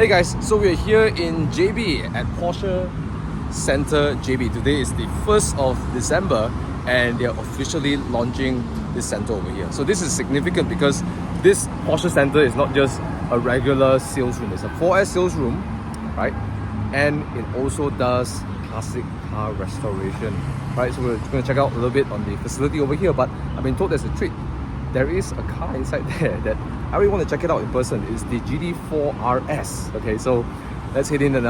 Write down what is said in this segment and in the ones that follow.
Hey guys, so we're here in JB at Porsche Centre JB. Today is the 1st of December and they're officially launching this centre over here. So this is significant because this Porsche Centre is not just a regular sales room, it's a 4S sales room, right? And it also does classic car restoration, right? So we're going to check out a little bit on the facility over here, but I've been told there's a treat. There is a car inside there that I really want to check it out in person. It's the GT4 RS. Okay, so let's head in and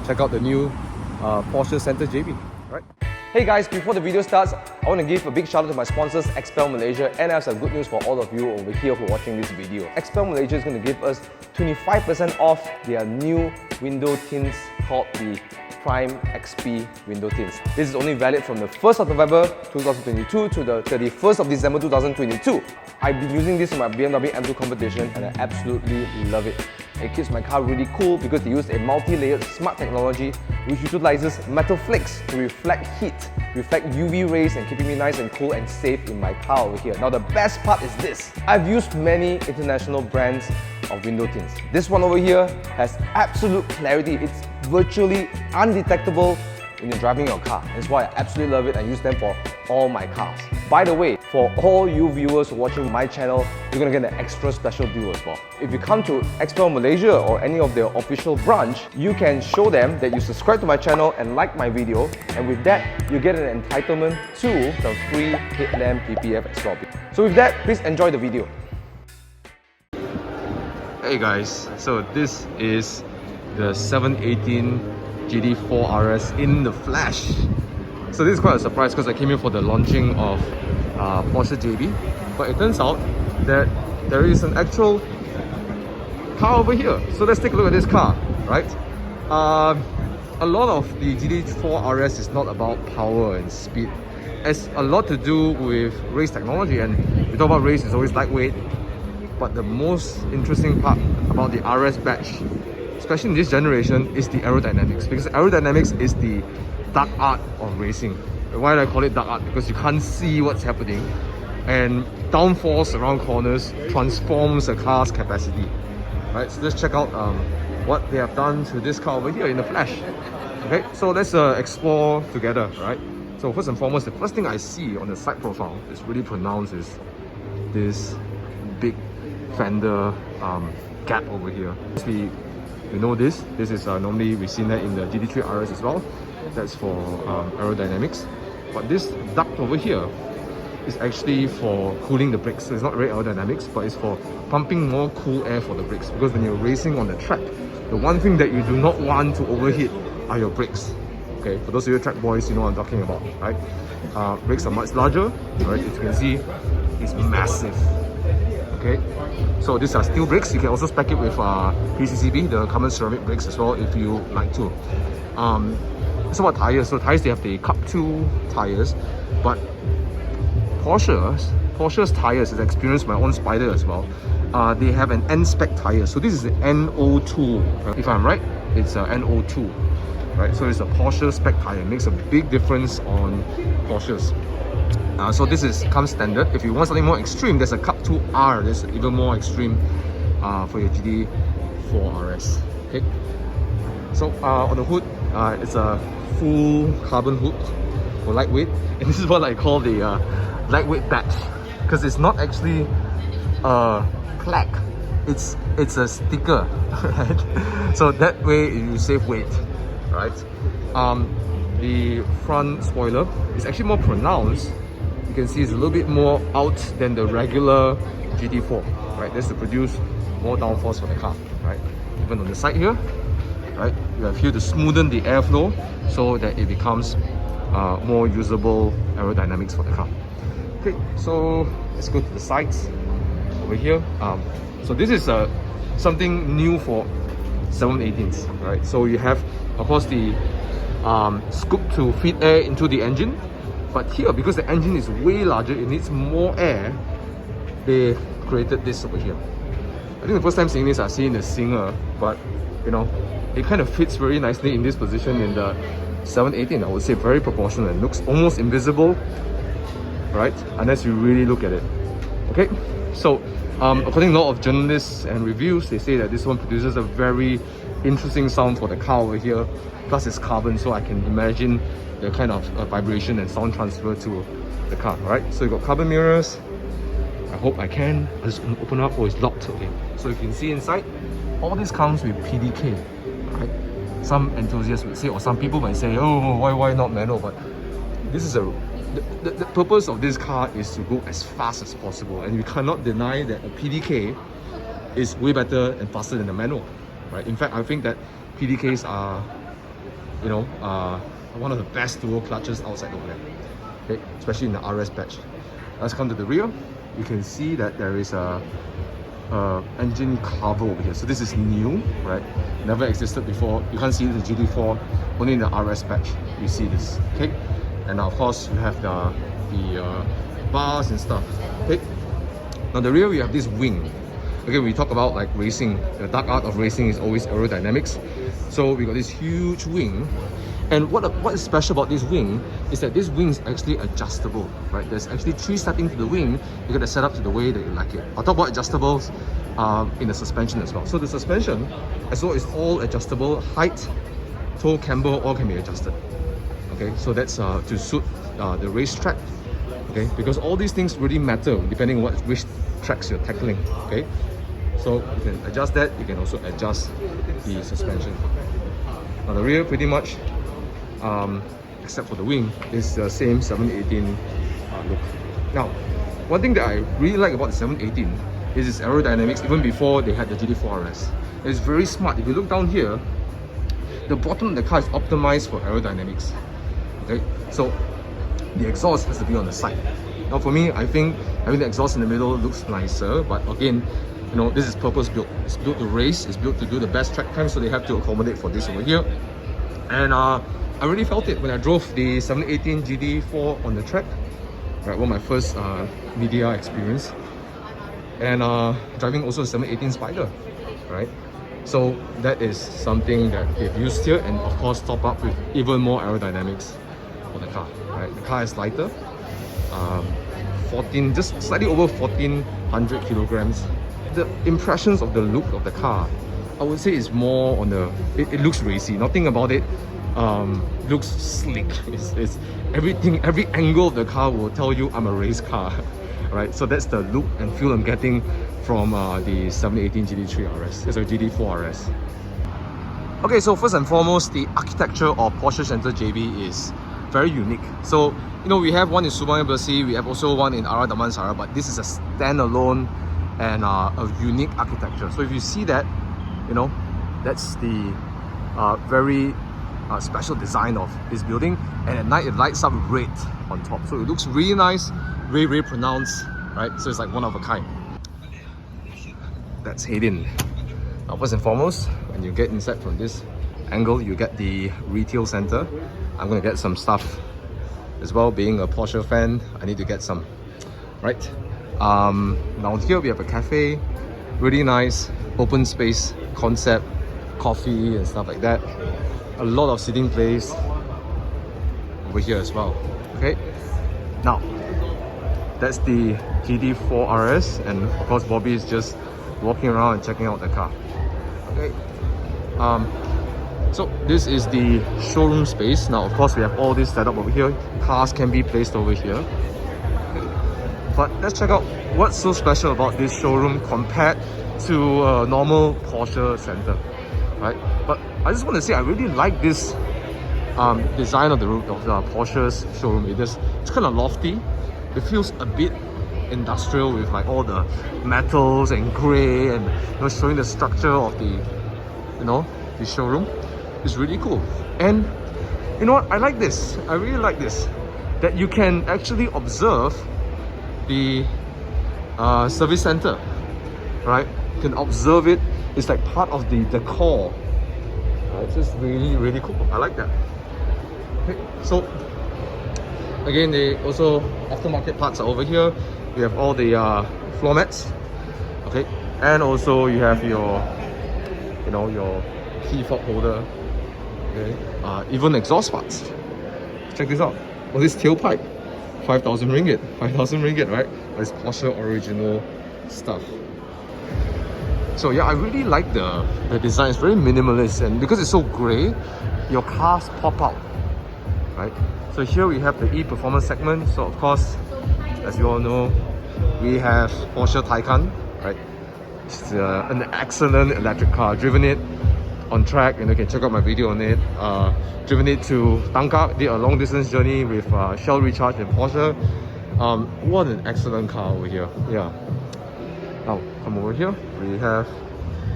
check out the new Porsche Centre JB. Right. Hey guys, before the video starts, I want to give a big shout out to my sponsors, XPEL Malaysia, and I have some good news for all of you over here who are watching this video. XPEL Malaysia is going to give us 25% off their new window tints called the Prime XP window tints. This is only valid from the 1st of November 2022 to the 31st of December 2022. I've been using this in my BMW M2 competition and I absolutely love it. It keeps my car really cool because they use a multi-layered smart technology which utilizes metal flakes to reflect heat, reflect UV rays, and keeping me nice and cool and safe in my car over here. Now the best part is this. I've used many international brands of window tints. This one over here has absolute clarity. It's virtually undetectable when you're driving your car. That's why I absolutely love it and use them for all my cars. By the way, for all you viewers watching my channel, you're gonna get an extra special deal as well. If you come to XPEL Malaysia or any of their official branch, you can show them that you subscribe to my channel and like my video, and with that, you get an entitlement to some free headlamp PPF as well. So with that, please enjoy the video. Hey guys, so this is the 718 GT4 RS in the flesh. So this is quite a surprise because I came here for the launching of Porsche JB, but it turns out that there is an actual car over here. So let's take a look at this car, right? A lot of the GT4 RS is not about power and speed. It's a lot to do with race technology, and we talk about race, it's always lightweight. But the most interesting part about the RS batch, especially in this generation, is the aerodynamics, because aerodynamics is the dark art of racing. Why do I call it dark art? Because you can't see what's happening, and downforce around corners transforms a car's capacity. Right, so let's check out what they have done to this car over here in the flesh. Okay, so let's explore together, right? So first and foremost, the first thing I see on the side profile is really pronounced is this big fender gap over here. We know this is normally we've seen that in the GT3 RS as well. That's for aerodynamics. But this duct over here is actually for cooling the brakes. So it's not really aerodynamics, but it's for pumping more cool air for the brakes. Because when you're racing on the track, the one thing that you do not want to overheat are your brakes. Okay, for those of you track boys, you know what I'm talking about, right? Brakes are much larger, right? As you can see, it's massive. Okay, so these are steel brakes. You can also spec it with PCCB, the common ceramic brakes as well, if you like to. It's about tires. So tires, they have the Cup 2 tires, but Porsche's tires, as experienced my own Spider as well, they have an N-spec tire. So this is the NO2. If I'm right, it's NO2. Right, so it's a Porsche spec tire. It makes a big difference on Porsches. So this comes standard. If you want something more extreme, there's a Cup 2R. There's even more extreme for your GT4 RS. Okay. So on the hood, it's a full carbon hood for lightweight, and this is what I call the lightweight badge, because it's not actually a plaque. It's a sticker, right? So that way you save weight, right? The front spoiler is actually more pronounced. You can see it's a little bit more out than the regular GT4, right? That's to produce more downforce for the car, right? Even on the side here, right? You have here to smoothen the airflow so that it becomes more usable aerodynamics for the car. Okay, so let's go to the sides over here. So this is something new for 718s, right? So you have, of course, the scoop to feed air into the engine. But here, because the engine is way larger, it needs more air, they created this over here. I think the first time seeing this, I've seen the Singer, but you know, it kind of fits very nicely in this position in the 718. I would say very proportional. It looks almost invisible, right? Unless you really look at it. Okay, so according to a lot of journalists and reviews, they say that this one produces a very interesting sound for the car over here. Plus it's carbon, so I can imagine the kind of vibration and sound transfer to the car. Right, so you got carbon mirrors. I hope I can. I'll just open up. Oh, it's locked. Okay, so you can see inside. All this comes with PDK. Right, some enthusiasts would say, or some people might say, oh, why not manual? But this is the purpose of this car is to go as fast as possible, and you cannot deny that a PDK is way better and faster than a manual. Right? In fact, I think that PDKs are, you know, one of the best dual clutches outside over there. Okay, especially in the RS batch. Let's come to the rear. You can see that there is a engine cover over here. So this is new, right? Never existed before. You can't see the GT4, only in the RS batch you see this. Okay, and of course you have the bars and stuff. Okay, now the rear we have this wing. Okay, we talk about like racing. The dark art of racing is always aerodynamics. So we got this huge wing. And what is special about this wing is that this wing is actually adjustable, right? There's actually 3 settings to the wing. You gotta set up to the way that you like it. I'll talk about adjustables in the suspension as well. So the suspension as well is all adjustable. Height, toe, camber, all can be adjusted. Okay, so that's to suit the racetrack. Okay, because all these things really matter depending on which tracks you're tackling. Okay, so you can adjust that. You can also adjust the suspension. Now the rear pretty much, except for the wing, is the same 718 look. Now, one thing that I really like about the 718 is its aerodynamics even before they had the GT4 RS. It's very smart. If you look down here, the bottom of the car is optimized for aerodynamics. Okay, so the exhaust has to be on the side. Now for me, I think having the exhaust in the middle looks nicer, but again, you know, this is purpose built. It's built to race, it's built to do the best track time, so they have to accommodate for this over here. And I really felt it when I drove the 718 GT4 on the track. Right, one of my first media experience. And driving also a 718 Spider, right? So that is something that they've used here, and of course top up with even more aerodynamics for the car. Right, the car is lighter, 14, just slightly over 1400 kilograms. The impressions of the look of the car, I would say, is more on the. It looks racy. Nothing about it looks slick. It's everything. Every angle of the car will tell you I'm a race car, right? So that's the look and feel I'm getting from the 718 GT3 RS, sorry, GT4 RS. Okay, so first and foremost, the architecture of Porsche Centre JB is very unique. So, you know, we have one in Subang Embassy, we have also one in Ara Damansara, but this is a standalone and a unique architecture. So if you see that, you know, that's the very special design of this building, and at night it lights up red on top, so it looks really nice, very pronounced, right? So it's like one of a kind. Let's head in. Now first and foremost, when you get inside from this angle, you get the retail center. I'm gonna get some stuff as well. Being a Porsche fan, I need to get some, right? Down here we have a cafe, really nice open space concept, coffee and stuff like that. A lot of sitting place over here as well. Okay, now that's the GT4 RS, and of course Bobby is just walking around and checking out the car. Okay, so this is the showroom space. Now of course we have all this set up over here. Cars can be placed over here. But let's check out what's so special about this showroom compared to a normal Porsche Centre, right? But I just want to say I really like this design of the Porsche's showroom. It's kind of lofty. It feels a bit industrial with like all the metals and grey, and you know, showing the structure of the showroom. It's really cool. And you know what? I like this. I really like this. That you can actually observe the service center, right? You can observe it. It's like part of the decor. It's just really cool. I like that. Okay, so again, they also aftermarket parts are over here. We have all the floor mats. Okay, and also you have your, your key fob holder. Okay, even exhaust parts. Check this out. Oh, this tailpipe, 5,000 ringgit. 5,000 ringgit, right? It's Porsche original stuff. So yeah, I really like the design. It's very minimalist, and because it's so grey, your cars pop out, right? So here we have the E-Performance segment. So of course, as you all know, we have Porsche Taycan, right? It's an excellent electric car. Driven it on track, and you can check out my video on it. Driven it to Danga, did a long distance journey with Shell Recharge and Porsche. What an excellent car over here. Yeah. Now come over here, we have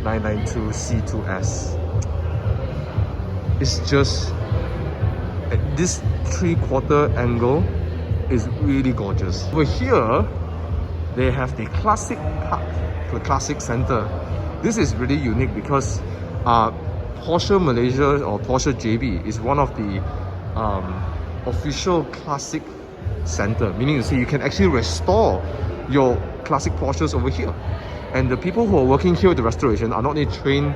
992 C2S. It's just at this 3/4 angle is really gorgeous. Over here, they have the classic part, the classic center. This is really unique because Porsche Malaysia or Porsche JB is one of the official classic center, meaning to say you can actually restore your classic Porsches over here. And the people who are working here with the restoration are not only trained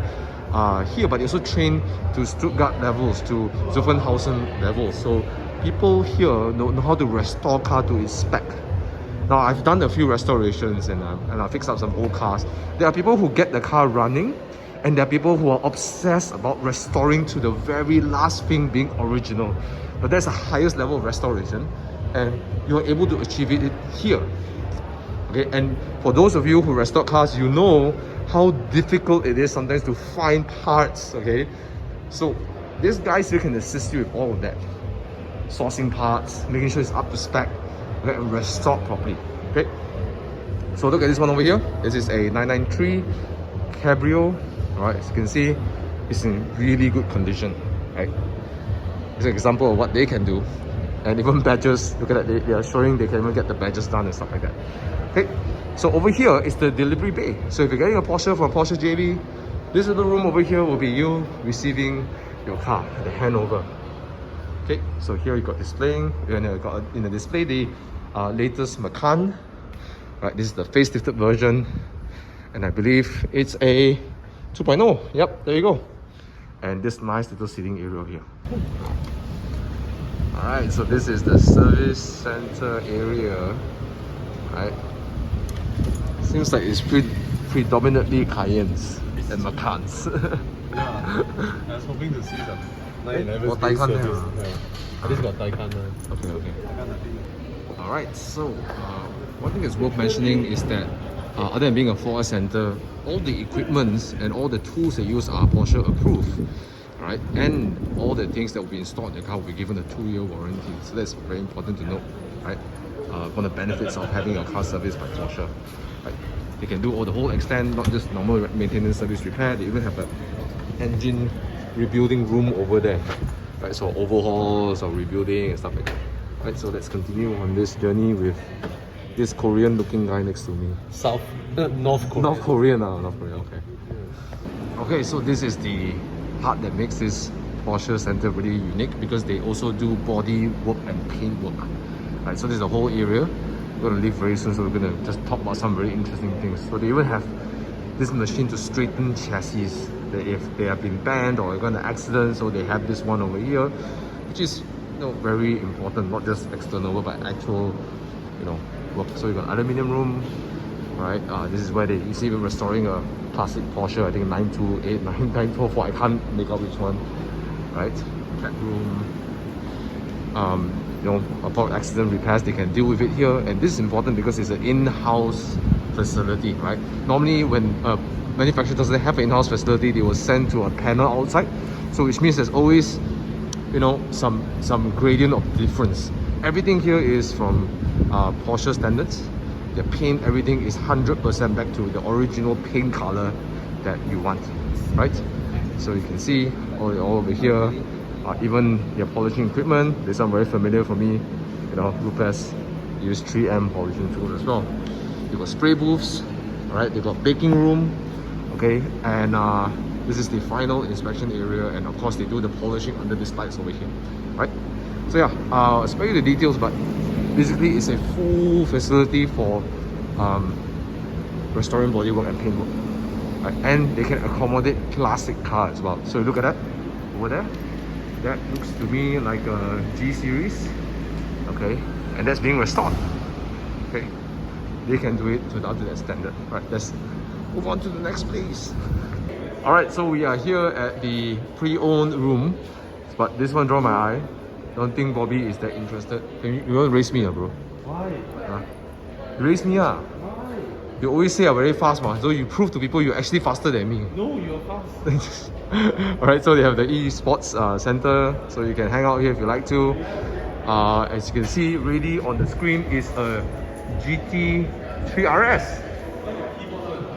here, but they also train to Stuttgart levels, to Zuffenhausen levels. So people here know how to restore car to its spec. Now I've done a few restorations and I fixed up some old cars. There are people who get the car running, and there are people who are obsessed about restoring to the very last thing being original. But that's the highest level of restoration, and you're able to achieve it here. Okay, and for those of you who restore cars, you know how difficult it is sometimes to find parts. Okay, so these guys here can assist you with all of that, sourcing parts, making sure it's up to spec, okay, and restored properly. Okay, so look at this one over here. This is a 993 Cabrio. Alright, as you can see, it's in really good condition. Right, it's an example of what they can do. And even badges, look at that, they are showing they can even get the badges done and stuff like that. Okay, so over here is the delivery bay. So if you're getting a Porsche from Porsche JB, this little room over here will be you receiving your car, the handover. Okay, so here you got displaying, and you got in the display the latest Macan. Right, this is the facelifted version, and I believe it's a 2.0. Yep, there you go. And this nice little seating area here. Alright, so this is the service center area. Right, seems like it's predominantly Cayennes and Macans. Yeah, I was hoping to see them. Taycan there. At least got Taycan. Okay. Alright, so one thing that's worth mentioning is that other than being a 4S center, all the equipments and all the tools they use are Porsche approved. Right, and all the things that will be installed in the car will be given a 2-year warranty. So that's very important to note, right? One of the benefits of having your car serviced by Porsche. Right? They can do all the whole extent, not just normal maintenance, service, repair. They even have an engine rebuilding room over there, right? So overhauls or rebuilding and stuff like that. Right, so let's continue on this journey with this Korean-looking guy next to me. North Korea. North Korean, okay. Okay, so this is the part that makes this Porsche Center really unique, because they also do body work and paint work. Right, so this is the whole area. We're going to leave very soon, so we're going to just talk about some very interesting things. So they even have this machine to straighten chassis that if they have been bent or got an accident, so they have this one over here, which is very important, not just external but actual work. So you got aluminium room, right? This is where you see them restoring a classic Porsche, I think 928, 944, I can't make out which one, right? Cat room, upon accident repairs, they can deal with it here. And this is important because it's an in-house facility, right? Normally when a manufacturer doesn't have an in-house facility, they will send to a panel outside, so which means there's always some gradient of difference. Everything here is from Porsche standards. The paint, everything is 100% back to the original paint color that you want, right? So you can see all over here, even their polishing equipment. This one very familiar for me. Lupes use 3M polishing tool as well. They got spray booths, right? They got baking room, okay? And this is the final inspection area, and of course they do the polishing under these lights over here, right? So yeah, I'll spare you the details, but basically it's a full facility for restoring bodywork and paint work, right? And they can accommodate classic cars as well. So look at that over there. That looks to me like a G series, okay? And that's being restored, okay? They can do it to that standard, right? That's move on to the next place. Alright, so we are here at the pre-owned room, but this one draw my eye. Don't think Bobby is that interested. You want to race me, bro? Why? You race me, Why? You always say I'm very fast, so you prove to people you're actually faster than me. No, you're fast. Alright, so they have the e-sports center, so you can hang out here if you like to. As you can see, ready on the screen is a GT4 RS.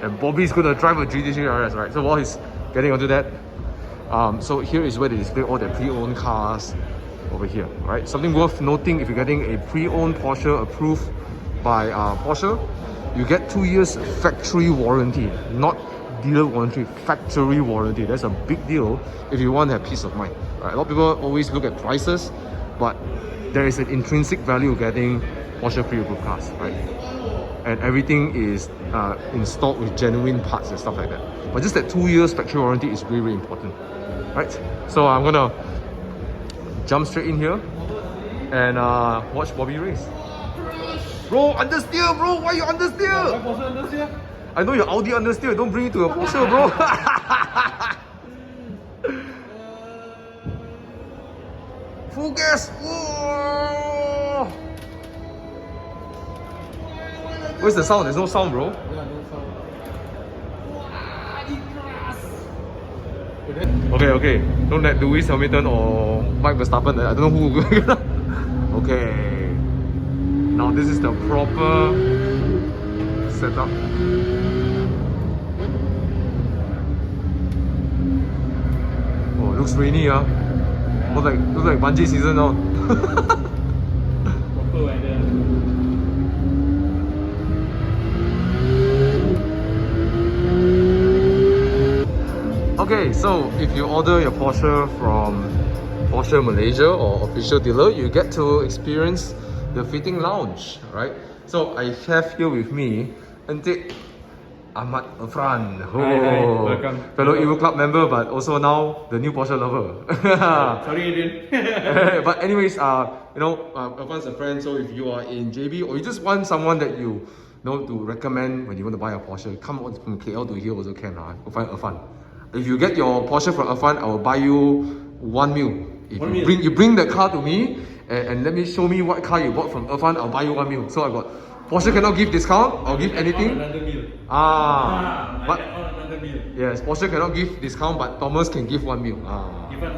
And Bobby's gonna drive a GT4 RS, right? So while he's getting onto that, so here is where they display all the pre-owned cars over here, right? Something worth noting, if you're getting a pre-owned Porsche approved by Porsche, you get 2 years factory warranty, not dealer warranty, factory warranty. That's a big deal if you want to have peace of mind, right? A lot of people always look at prices, but there is an intrinsic value of getting Porsche pre-approved cars, right? And everything is installed with genuine parts and stuff like that. But just that 2 years factory warranty is really, really important, right? So I'm gonna jump straight in here and watch Bobby race. Bro, understeer, bro! Why you understeer? Why Porsche understeer? I know you're Audi understeer, don't bring it to a Porsche, bro! Full gas! Whoa! Where's the sound? There's no sound, bro. Yeah, no sound. Okay. Don't let Lewis Hamilton or Mike Verstappen, I don't know who. Okay. Now this is the proper setup. Oh, looks rainy, Looks like bungee season now. Proper weather. Okay, so if you order your Porsche from Porsche Malaysia or official dealer, you get to experience the fitting lounge, right? So I have here with me Encik Ahmad Irfan, Hi, welcome. fellow Evo Club member, but also now the new Porsche lover. Sorry, Adrian. But anyways, Irfan's a friend, so if you are in JB or you just want someone that you know to recommend when you want to buy a Porsche, come on from KL to here also can. Go find Irfan. If you get your Porsche from Irfan, I will buy you 1 mil. If you bring the car to me and let me show me what car you bought from Irfan, I'll buy you 1 mil. So I got Porsche cannot give discount or give anything. Another meal. But Another meal. yes, Porsche cannot give discount, but Thomas can give 1 mil.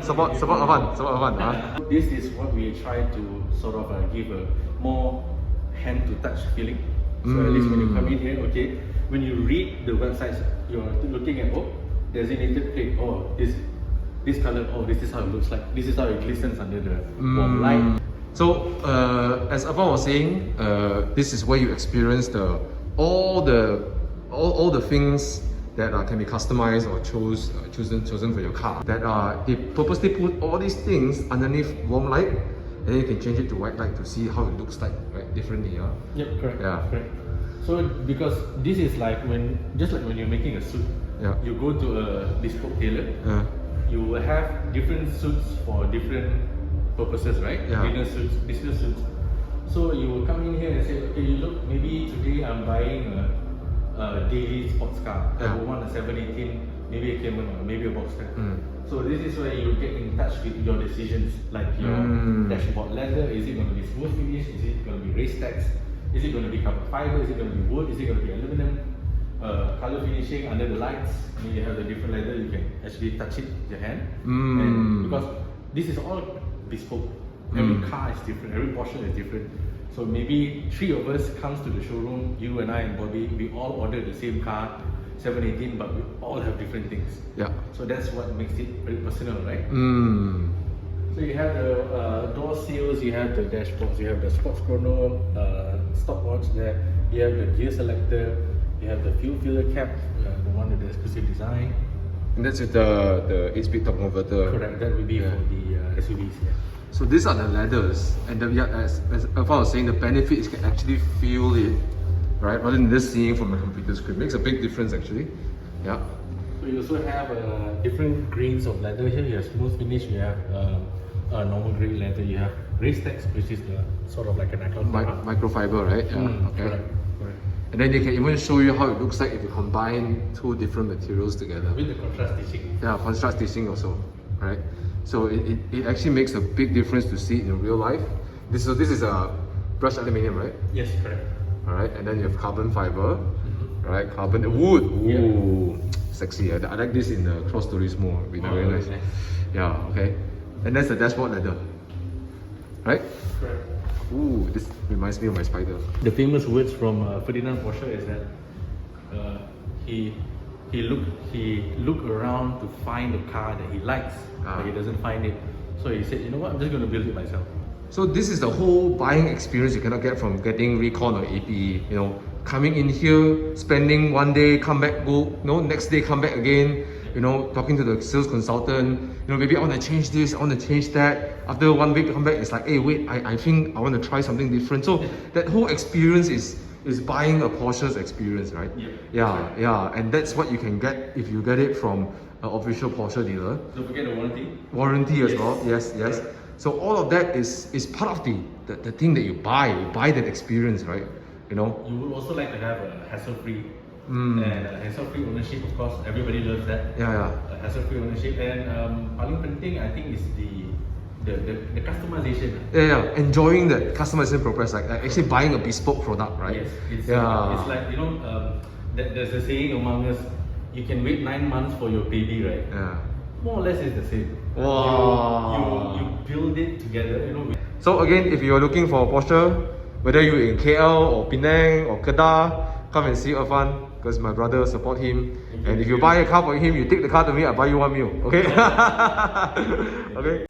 Support Irfan. This is what we try to sort of give a more hand to touch feeling. So at least when you come in here, okay, when you read the websites, you're looking at designated plate. This color. This is how it looks like. This is how it glistens under the warm light. So as Irfan was saying, this is where you experience all the things that can be customized or chosen for your car. That they purposely put all these things underneath warm light, and then you can change it to white light to see how it looks like, right? Differently, Yep, correct. Yeah. Correct. So because this is like just like when you're making a suit, you go to a bespoke tailor. You will have different suits for different purposes, right? Dinner suits, business suits. So you will come in here and say, okay, look, maybe today I'm buying a daily sports car. I will want a 718, maybe a Cayman or maybe a Boxster. So this is where you get in touch with your decisions, like your dashboard leather. Is it going to be smooth finish? Is it going to be race text? Is it going to be carbon fiber? Is it going to be wood? Is it going to be aluminum? Color finishing under the lights. I mean, you have the different leather, you can actually touch it with your hand. And because this is all bespoke. Every car is different, every Porsche is different. So maybe 3 of us comes to the showroom, you and I and Bobby, we all order the same car, 718, but we all have different things. So that's what makes it very personal, right? So you have the door seals, you have the dashboards, you have the sports chrono, stopwatch there, you have the gear selector, you have the fuel filler cap, the one with the exclusive design. And that's with the 8-speed torque converter. Correct, that will be for the SUVs. So these are the ladders, and as Irfan was saying, the benefit is you can actually feel it, right? Rather than just seeing from a computer screen. Makes a big difference actually. So you also have different grains of leather here. You have smooth finish, you have normal grade leather, you have race text, which is the sort of like a nylon microfiber, right? Correct. And then they can even show you how it looks like if you combine two different materials together. With the contrast stitching. Yeah, contrast stitching also, right? So it actually makes a big difference to see it in real life. This is a brushed aluminium, right? Yes, correct. Alright, and then you have carbon fiber, right? Carbon wood. Ooh, sexy. I like this in the cross stories more. Very nice. Yeah, okay. And that's the dashboard leather, right? Correct. Ooh, this reminds me of my Spider. The famous words from Ferdinand Porsche is that he looked around to find a car that he likes, but he doesn't find it. So he said, you know what, I'm just going to build it myself. So this is the whole buying experience you cannot get from getting Recon or APE. You know, coming in here, spending one day, come back, go, next day come back again. You know, talking to the sales consultant, you know, maybe I want to change this, I want to change that. After 1 week, come back, it's like, hey, wait, I think I want to try something different. So that whole experience is buying a Porsche's experience, right? Yeah. And that's what you can get if you get it from an official Porsche dealer. Don't forget the warranty. Warranty as well, yes. So all of that is part of the thing that you buy that experience, right? You know? You would also like to have a hassle-free and hassle-free ownership, of course. Everybody loves that. Yeah. Hassle-free ownership, and paling penting I think is the customization. Yeah. Enjoying the customization process, like actually buying a bespoke product, right? Yes. It's like, you know, there's a saying among us, you can wait 9 months for your baby, right? Yeah. More or less it's the same. Wow. You build it together, you know. So again, if you're looking for a Porsche, whether you're in KL or Penang or Kedah, come and see Irfan, because my brother support him. And if you buy a car for him, you take the car to me, I buy you 1 meal. Okay? Okay.